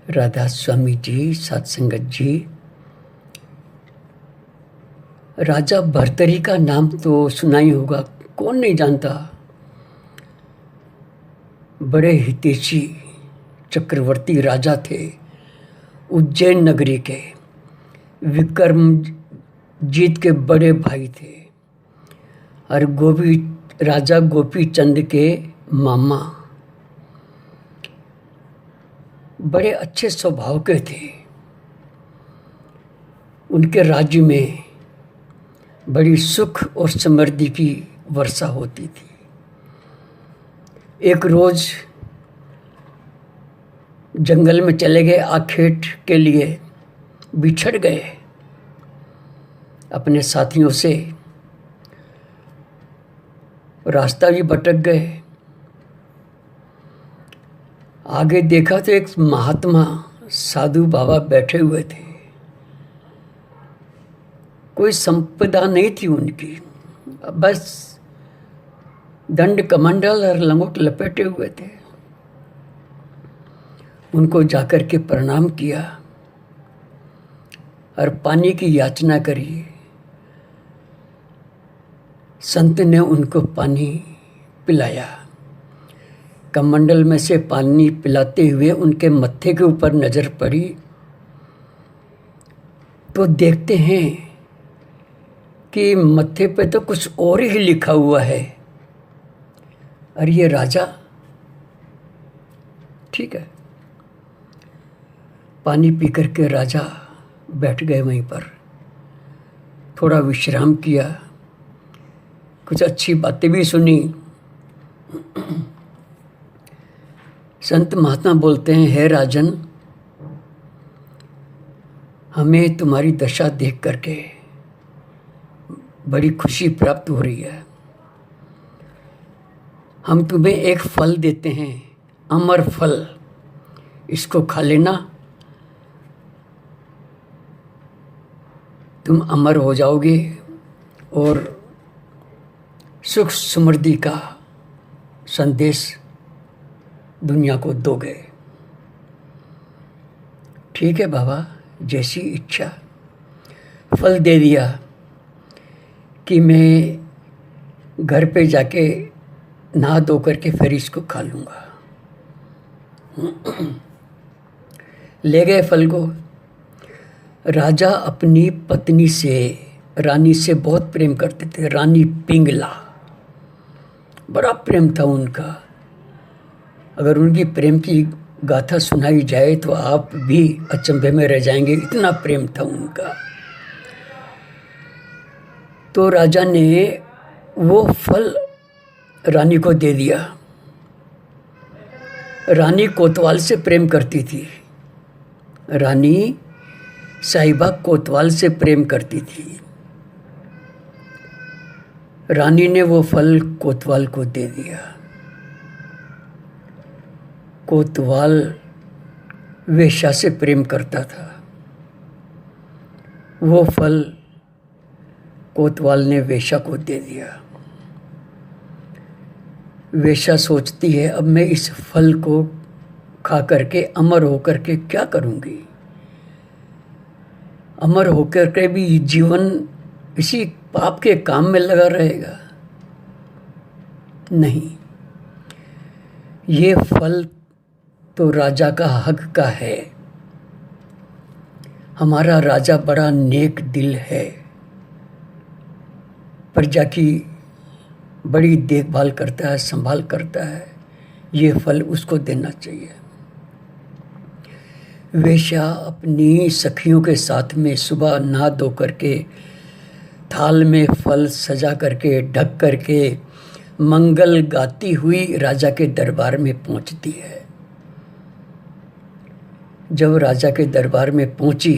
राधा स्वामी जी, सत्संगत जी। राजा भर्तरी का नाम तो सुना ही होगा, कौन नहीं जानता। बड़े हितैषी चक्रवर्ती राजा थे, उज्जैन नगरी के। विक्रमजीत के बड़े भाई थे और राजा गोपी चंद के मामा। बड़े अच्छे स्वभाव के थे। उनके राज्य में बड़ी सुख और समृद्धि की वर्षा होती थी। एक रोज जंगल में चले गए, आखेट के लिए बिछड़ गए अपने साथियों से, रास्ता भी भटक गए। आगे देखा तो एक महात्मा साधु बाबा बैठे हुए थे। कोई संपदा नहीं थी उनकी, बस दंड कमंडल और लंगोट लपेटे हुए थे। उनको जाकर के प्रणाम किया और पानी की याचना करी। संत ने उनको पानी पिलाया। कमंडल में से पानी पिलाते हुए उनके मत्थे के ऊपर नजर पड़ी तो देखते हैं कि मत्थे पे तो कुछ और ही लिखा हुआ है। और ये राजा, ठीक है। पानी पी करके राजा बैठ गए वहीं पर, थोड़ा विश्राम किया, कुछ अच्छी बातें भी सुनी। संत महात्मा बोलते हैं, हे राजन, हमें तुम्हारी दशा देख करके बड़ी खुशी प्राप्त हो रही है। हम तुम्हें एक फल देते हैं, अमर फल। इसको खा लेना, तुम अमर हो जाओगे और सुख समृद्धि का संदेश दुनिया को दोगे। ठीक है बाबा, जैसी इच्छा। फल दे दिया कि मैं घर पे जाके नहा धो करके फिर इसको खा लूँगा। ले गए फल को। राजा अपनी पत्नी से, रानी से बहुत प्रेम करते थे। रानी पिंगला, बड़ा प्रेम था उनका। अगर उनकी प्रेम की गाथा सुनाई जाए तो आप भी अचंभे में रह जाएंगे, इतना प्रेम था उनका। तो राजा ने वो फल रानी को दे दिया। रानी कोतवाल से प्रेम करती थी। रानी साहिबा कोतवाल से प्रेम करती थी। रानी ने वो फल कोतवाल को दे दिया। कोतवाल वेश्या से प्रेम करता था। वो फल कोतवाल ने वेश्या को दे दिया। वेश्या सोचती है, अब मैं इस फल को खा करके अमर होकर के क्या करूँगी। अमर होकर के भी जीवन इसी पाप के काम में लगा रहेगा। नहीं, ये फल तो राजा का हक का है। हमारा राजा बड़ा नेक दिल है, प्रजा की बड़ी देखभाल करता है, संभाल करता है। ये फल उसको देना चाहिए। वेश्या अपनी सखियों के साथ में सुबह नहा धो करके, थाल में फल सजा करके, ढक करके, मंगल गाती हुई राजा के दरबार में पहुंचती है। जब राजा के दरबार में पहुंची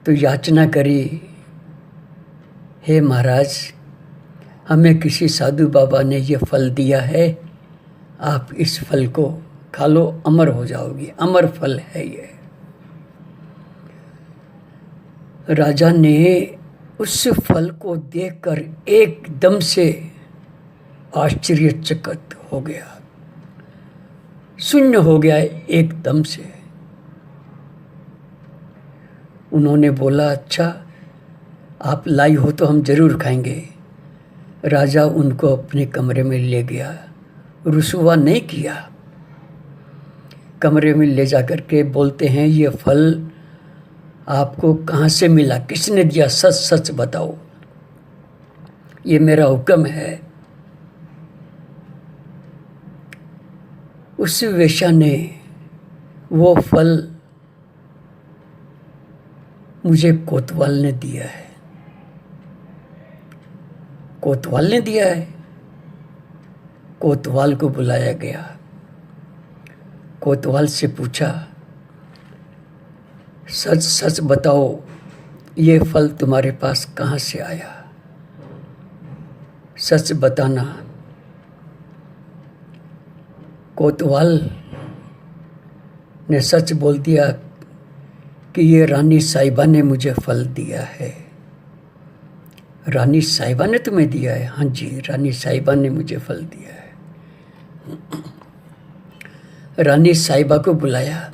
तो याचना करी, हे महाराज, हमें किसी साधु बाबा ने ये फल दिया है, आप इस फल को खा लो, अमर हो जाओगी। अमर फल है ये। राजा ने उस फल को देखकर एकदम से आश्चर्यचकित हो गया। शून्य हो गया एकदम से। उन्होंने बोला, अच्छा आप लाई हो तो हम जरूर खाएंगे। राजा उनको अपने कमरे में ले गया, रुसवा नहीं किया। कमरे में ले जा कर के बोलते हैं, ये फल आपको कहाँ से मिला, किसने दिया, सच सच बताओ, ये मेरा हुक्म है। उस वेश्या ने वो फल मुझे कोतवाल ने दिया है। कोतवाल ने दिया है। कोतवाल को बुलाया गया। कोतवाल से पूछा, सच सच बताओ, ये फल तुम्हारे पास कहाँ से आया, सच बताना। कोतवाल ने सच बोल दिया कि ये रानी साहिबा ने मुझे फल दिया है। रानी साहिबा ने तुम्हें दिया है? हाँ जी, रानी साहिबा ने मुझे फल दिया है। रानी साहिबा को बुलाया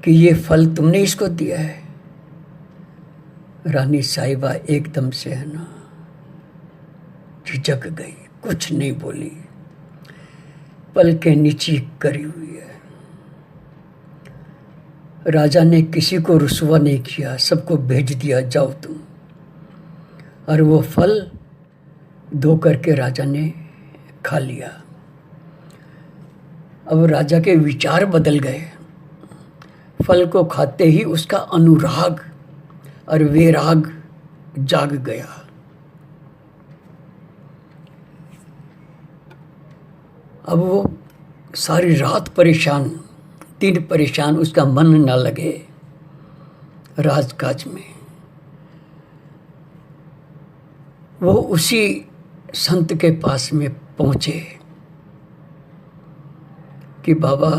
कि ये फल तुमने इसको दिया है? रानी साहिबा एकदम से है ना झिझक गई, कुछ नहीं बोली, पलकें नीची करी हुई है। राजा ने किसी को रुसवा नहीं किया, सबको भेज दिया, जाओ तुम। और वो फल धो करके राजा ने खा लिया। अब राजा के विचार बदल गए। फल को खाते ही उसका अनुराग और वैराग जाग गया। अब वो सारी रात परेशान, दिन परेशान, उसका मन न लगे राजकाज में। वो उसी संत के पास में पहुँचे कि बाबा,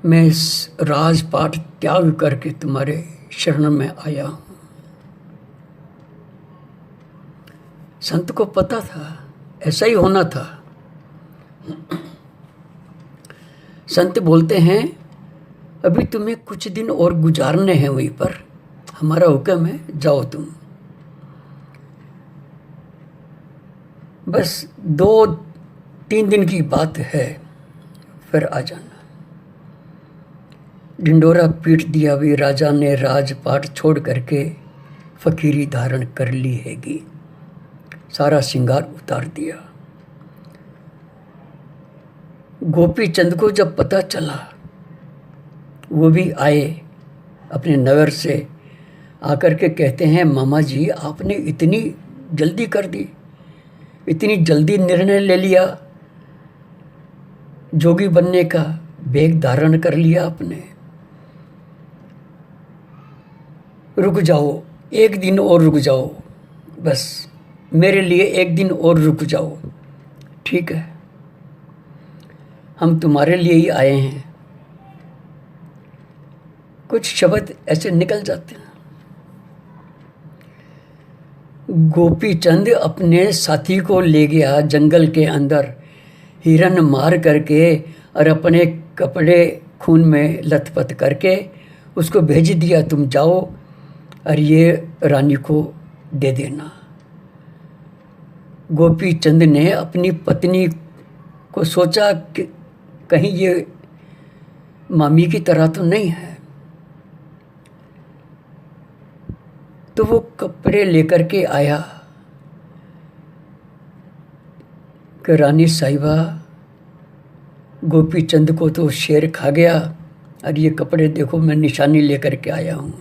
मैं इस राजपाट त्याग करके तुम्हारे शरण में आया हूँ। संत को पता था ऐसा ही होना था। संत बोलते हैं, अभी तुम्हें कुछ दिन और गुजारने हैं वहीं पर, हमारा हुक्म है, जाओ तुम। बस 2-3 दिन की बात है, फिर आ जाना। ढिंडोरा पीट दिया भी। राजा ने राजपाट छोड़ करके फकीरी धारण कर ली हैगी, सारा श्रृंगार उतार दिया। गोपी चंद को जब पता चला, वो भी आए अपने नगर से, आकर के कहते हैं, मामा जी आपने इतनी जल्दी कर दी, इतनी जल्दी निर्णय ले लिया, जोगी बनने का वेग धारण कर लिया आपने। रुक जाओ, 1 दिन और रुक जाओ, बस मेरे लिए 1 दिन और रुक जाओ। ठीक है, हम तुम्हारे लिए ही आए हैं। कुछ शब्द ऐसे निकल जाते हैं। गोपी चंद अपने साथी को ले गया जंगल के अंदर, हिरन मार करके और अपने कपड़े खून में लथपथ करके उसको भेज दिया, तुम जाओ और ये रानी को दे देना। गोपी चंद ने अपनी पत्नी को सोचा कि कहीं ये मामी की तरह तो नहीं है, तो वो कपड़े लेकर के आया कि रानी साहिबा, गोपी चंद को तो शेर खा गया और ये कपड़े देखो मैं निशानी लेकर के आया हूँ।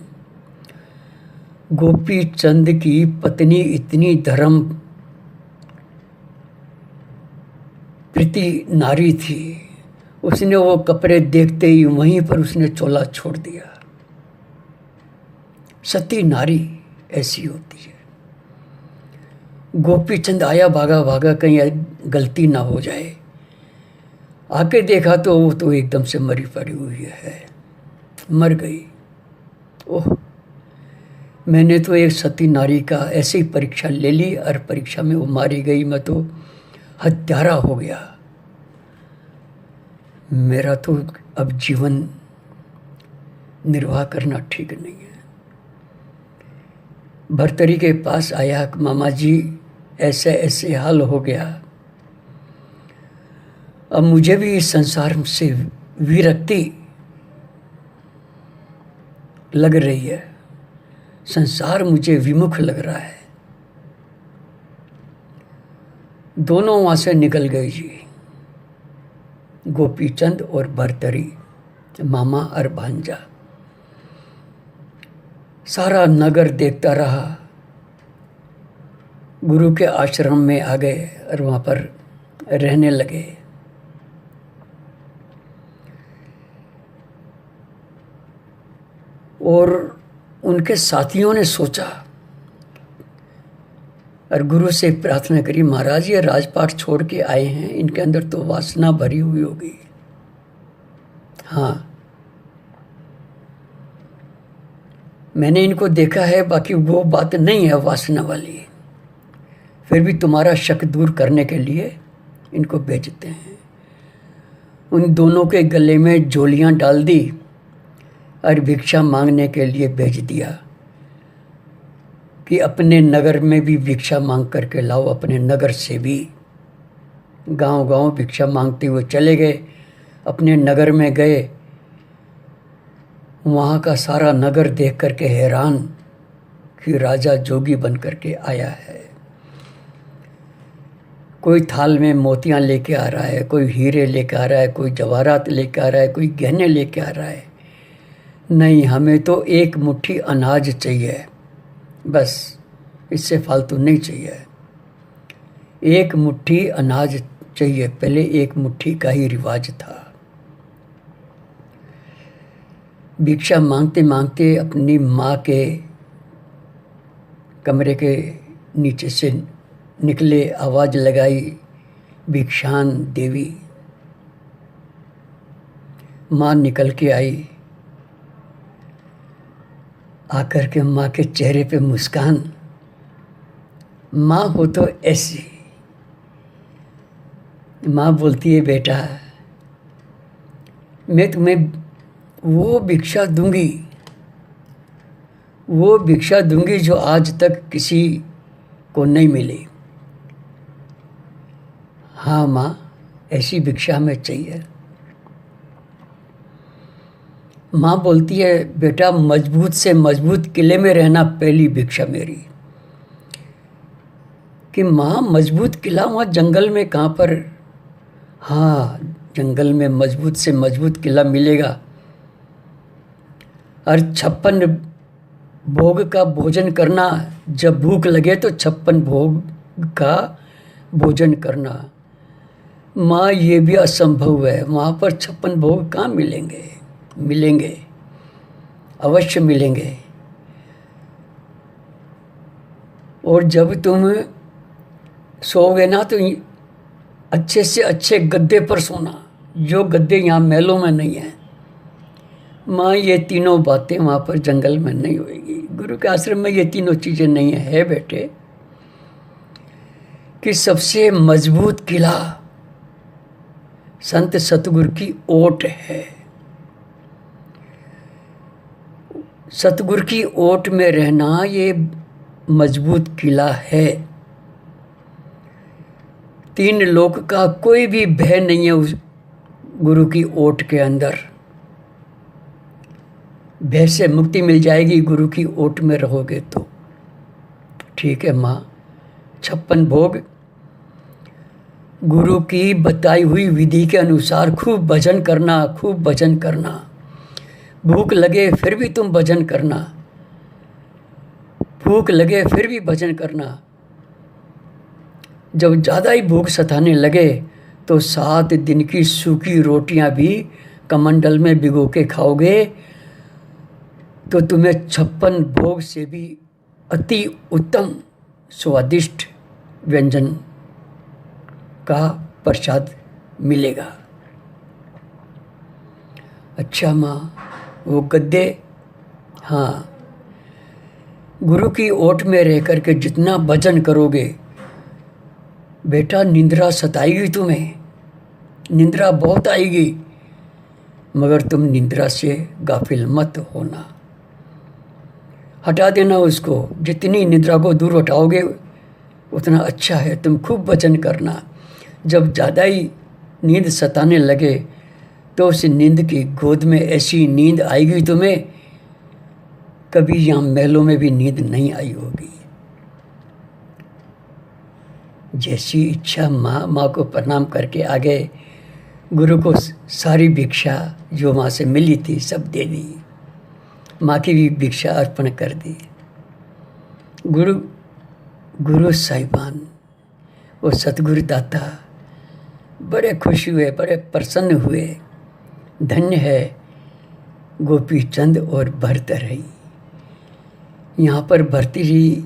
गोपी चंद की पत्नी इतनी धर्म प्रीति नारी थी, उसने वो कपड़े देखते ही वहीं पर उसने चोला छोड़ दिया। सती नारी ऐसी होती है। गोपी चंद आया भागा भागा, कहीं गलती ना हो जाए। आके देखा तो वो तो एकदम से मरी पड़ी हुई है, मर गई। ओह, मैंने तो एक सती नारी का ऐसे ही परीक्षा ले ली और परीक्षा में वो मारी गई। मैं तो हत्यारा हो गया। मेरा तो अब जीवन निर्वाह करना ठीक नहीं है। भर्तरी के पास आया, मामा जी ऐसे ऐसे हाल हो गया, अब मुझे भी इस संसार से विरक्ति लग रही है, संसार मुझे विमुख लग रहा है। दोनों वहां से निकल गए जी, गोपीचंद और भर्तरी, मामा और भांजा। सारा नगर देखता रहा। गुरु के आश्रम में आ गए और वहाँ पर रहने लगे। और उनके साथियों ने सोचा और गुरु से प्रार्थना करी, महाराज ये राजपाट छोड़ के आए हैं, इनके अंदर तो वासना भरी हुई होगी। हाँ, मैंने इनको देखा है, बाकी वो बात नहीं है वासना वाली। फिर भी तुम्हारा शक दूर करने के लिए इनको भेजते हैं। उन दोनों के गले में झोलियाँ डाल दी और भिक्षा मांगने के लिए भेज दिया कि अपने नगर में भी भिक्षा मांग करके लाओ। अपने नगर से भी गांव गांव भिक्षा मांगते हुए चले गए। अपने नगर में गए, वहाँ का सारा नगर देख करके हैरान कि राजा जोगी बन करके आया है। कोई थाल में मोतियाँ लेके आ रहा है, कोई हीरे लेके आ रहा है, कोई जवाहरात लेके आ रहा है, कोई गहने लेके आ रहा है। नहीं, हमें तो एक मुट्ठी अनाज चाहिए, बस, इससे फालतू नहीं चाहिए। एक मुट्ठी अनाज चाहिए। पहले एक मुट्ठी का ही रिवाज था। भिक्षा मांगते मांगते अपनी माँ के कमरे के नीचे से निकले, आवाज़ लगाई, भिक्षान देवी। माँ निकल के आई। आकर के माँ के चेहरे पे मुस्कान। माँ हो तो ऐसी। माँ बोलती है, बेटा मैं तुम्हें वो भिक्षा दूंगी, वो भिक्षा दूंगी जो आज तक किसी को नहीं मिली। हाँ माँ, ऐसी भिक्षा हमें चाहिए। माँ बोलती है, बेटा मजबूत से मजबूत किले में रहना पहली भिक्षा मेरी। कि माँ मजबूत किला वहाँ जंगल में कहाँ पर? हाँ, जंगल में मजबूत से मजबूत किला मिलेगा। और 56 भोग का भोजन करना, जब भूख लगे तो 56 भोग का भोजन करना। माँ ये भी असंभव है, वहाँ पर 56 भोग कहाँ मिलेंगे? मिलेंगे, अवश्य मिलेंगे। और जब तुम सोओगे ना तो अच्छे से अच्छे गद्दे पर सोना, जो गद्दे यहाँ महलों में नहीं है। माँ ये तीनों बातें वहाँ पर जंगल में नहीं होएगी। गुरु के आश्रम में ये तीनों चीज़ें नहीं है बेटे। कि सबसे मजबूत किला संत सतगुरु की ओट है। सतगुरु की ओट में रहना ये मजबूत किला है। 3 लोक का कोई भी भय नहीं है उस गुरु की ओट के अंदर। भय से मुक्ति मिल जाएगी गुरु की ओट में रहोगे तो। ठीक है माँ, 56 भोग गुरु की बताई हुई विधि के अनुसार खूब भजन करना, खूब भजन करना। भूख लगे फिर भी तुम भजन करना, भूख लगे फिर भी भजन करना। जब ज़्यादा ही भूख सताने लगे तो 7 दिन की सूखी रोटियां भी कमंडल में भिगो के खाओगे तो तुम्हें 56 भोग से भी अति उत्तम स्वादिष्ट व्यंजन का प्रसाद मिलेगा। अच्छा माँ, वो गद्दे, हाँ, गुरु की ओट में रह कर के जितना भजन करोगे, बेटा निंद्रा सताएगी तुम्हें, निंद्रा बहुत आएगी, मगर तुम निंद्रा से गाफिल मत होना, हटा देना उसको। जितनी निंद्रा को दूर हटाओगे उतना अच्छा है। तुम खूब भजन करना। जब ज़्यादा ही नींद सताने लगे तो उस नींद की गोद में ऐसी नींद आएगी तुम्हें, कभी यहाँ महलों में भी नींद नहीं आई होगी। जैसी इच्छा माँ को प्रणाम करके आ गए। गुरु को सारी भिक्षा जो माँ से मिली थी सब दे दी, माँ की भी भिक्षा अर्पण कर दी। गुरु साहिबान, वो सतगुरु दाता बड़े खुश हुए, बड़े प्रसन्न हुए। धन्य है गोपी चंद और भर्तृहरि। यहाँ पर भर्तृहरि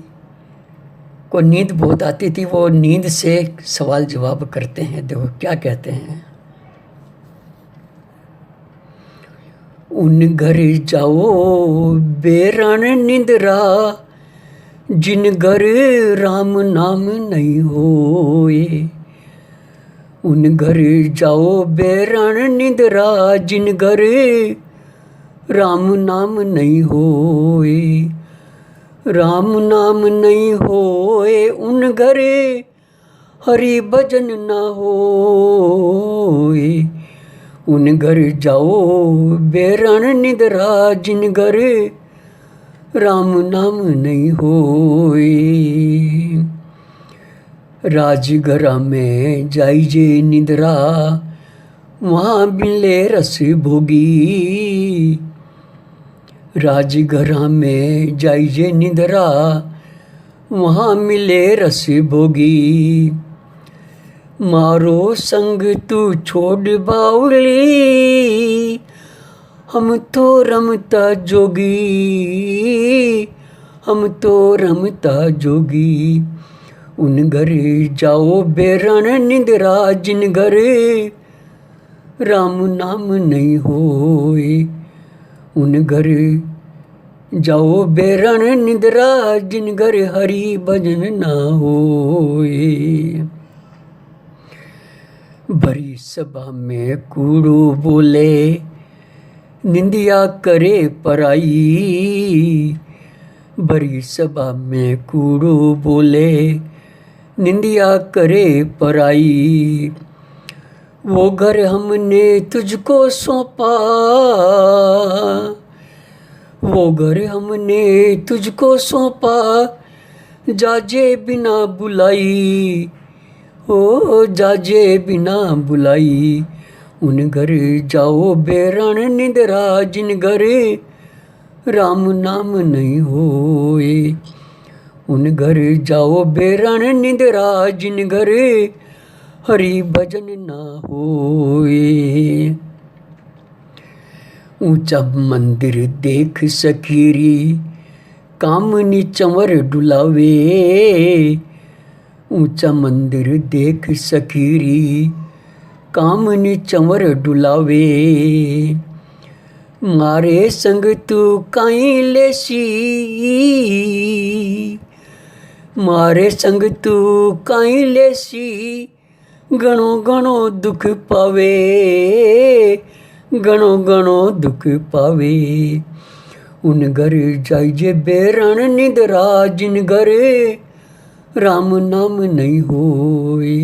को नींद बहुत आती थी। वो नींद से सवाल जवाब करते हैं। देखो क्या कहते हैं। उन घर जाओ बेरण निंद्रा, जिन घर राम नाम नहीं होए। उन घर जाओ बेरण निंद्रा, जिन घर राम नाम नहीं होए। राम नाम नहीं होए उन घर, हरि भजन ना होए। उन घर जाओ बेरण निंद्रा, जिन घर राम नाम नहीं होए। राजगरा में जाइजे निंद्रा, वहाँ मिले रस भोगी। राजगरा में जाइजे निंद्रा, वहाँ मिले रस भोगी। मारो संग तू छोड़ बाउली, हम तो रमता जोगी। हम तो रमता जोगी। उन घर जाओ बेरण निंद्रा, जिन घर राम नाम नहीं होए। उन घर जाओ बेरण निंद्रा, जिन घर हरि भजन ना होए। भरी सभा में कूड़ो बोले, निंदिया करे पराई। भरी सभा में कूड़ो बोले, निंदिया करे पराई। वो घर हमने तुझको सौंपा, वो घर हमने तुझको सौंपा। जाजे बिना बुलाई, ओ जाजे बिना बुलाई। उन घर जाओ बेरण निंद्रा, जिन घर राम नाम नहीं होए। उन घर जाओ बेरण निंद्रा, जिन घर हरि भजन ना होए। ऊंचा मंदिर देख सकीरी, कामनी चंवर डुलावे। ऊंचा मंदिर देख सकीरी, कामनी चंवर डुलावे। मारे संग तू काई लेसी, मारे संग तू काई लेसी। गणो गणो दुख पावे, गणो गणो दुख पावे। उन घर जाइजे बेरण निंद्रा, जिन घर राम नाम नहीं होए।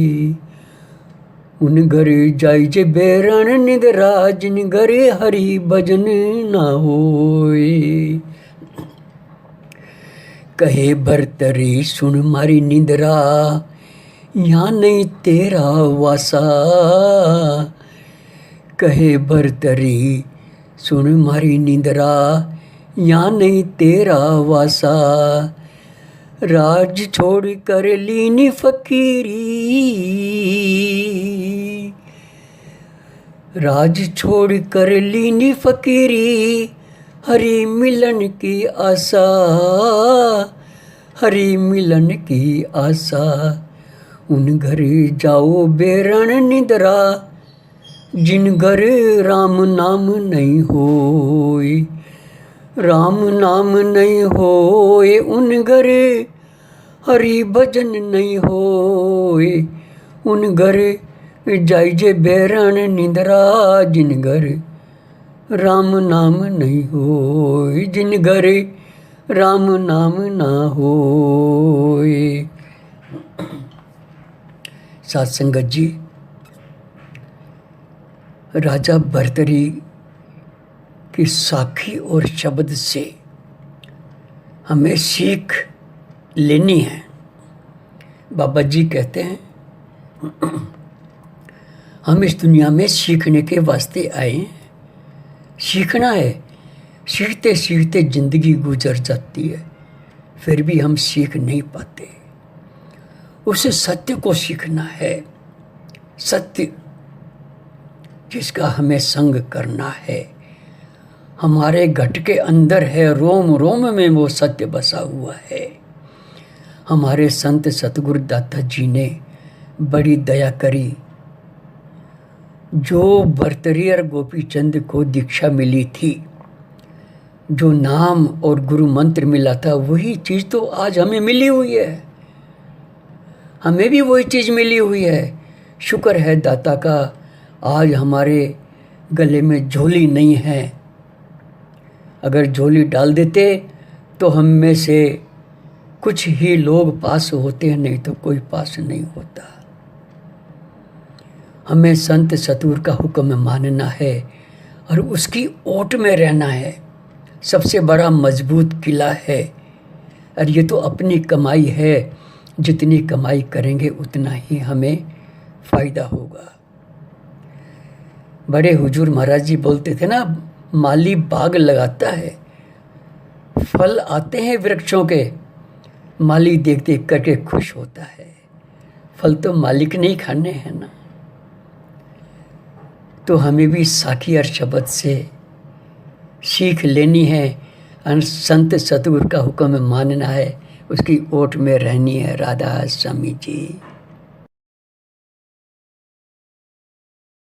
उन घर जाइजे बेरण निंद्रा, जिन घर हरि भजन ना होए। कहे भर्तृहरि सुन मारी निंद्रा, यहाँ नहीं तेरा वासा। कहे भर्तृहरि सुन मारी निंद्रा, यहाँ नहीं तेरा वासा। राज छोड़ कर लीनी फकीरी, राज छोड़ कर लीनी फकीरी। हरि मिलन की आशा, हरि मिलन की आशा। उन घर जाओ बेरण निंद्रा, जिन घर राम नाम नहीं होए। राम नाम नहीं होए उन घर, हरि भजन नहीं होए। उन घर जाइजे बैरण निंदरा, जिन घर राम नाम नहीं होय, जिन घर राम नाम ना होय। साथ संगत जी, राजा भर्तरी की साखी और शब्द से हमें सीख लेनी है। बाबा जी कहते हैं हम इस दुनिया में सीखने के वास्ते आए हैं, सीखना है। सीखते सीखते जिंदगी गुजर जाती है, फिर भी हम सीख नहीं पाते। उस सत्य को सीखना है, सत्य जिसका हमें संग करना है। हमारे घट के अंदर है, रोम रोम में वो सत्य बसा हुआ है। हमारे संत सतगुरु दाता जी ने बड़ी दया करी। जो भर्तरी और गोपी चंद को दीक्षा मिली थी, जो नाम और गुरु मंत्र मिला था, वही चीज़ तो आज हमें मिली हुई है। हमें भी वही चीज़ मिली हुई है। शुक्र है दाता का, आज हमारे गले में झोली नहीं है। अगर झोली डाल देते तो हम में से कुछ ही लोग पास होते हैं, नहीं तो कोई पास नहीं होता। हमें संत सतगुर का हुक्म मानना है और उसकी ओट में रहना है। सबसे बड़ा मजबूत किला है। और ये तो अपनी कमाई है, जितनी कमाई करेंगे उतना ही हमें फ़ायदा होगा। बड़े हुजूर महाराज जी बोलते थे ना, माली बाग लगाता है, फल आते हैं वृक्षों के, माली देख देख करके खुश होता है। फल तो मालिक ने ही खाने हैं ना। तो हमें भी साखी और शब्द से सीख लेनी है और संत सतगुरु का हुक्म मानना है, उसकी ओट में रहनी है। राधा स्वामी जी।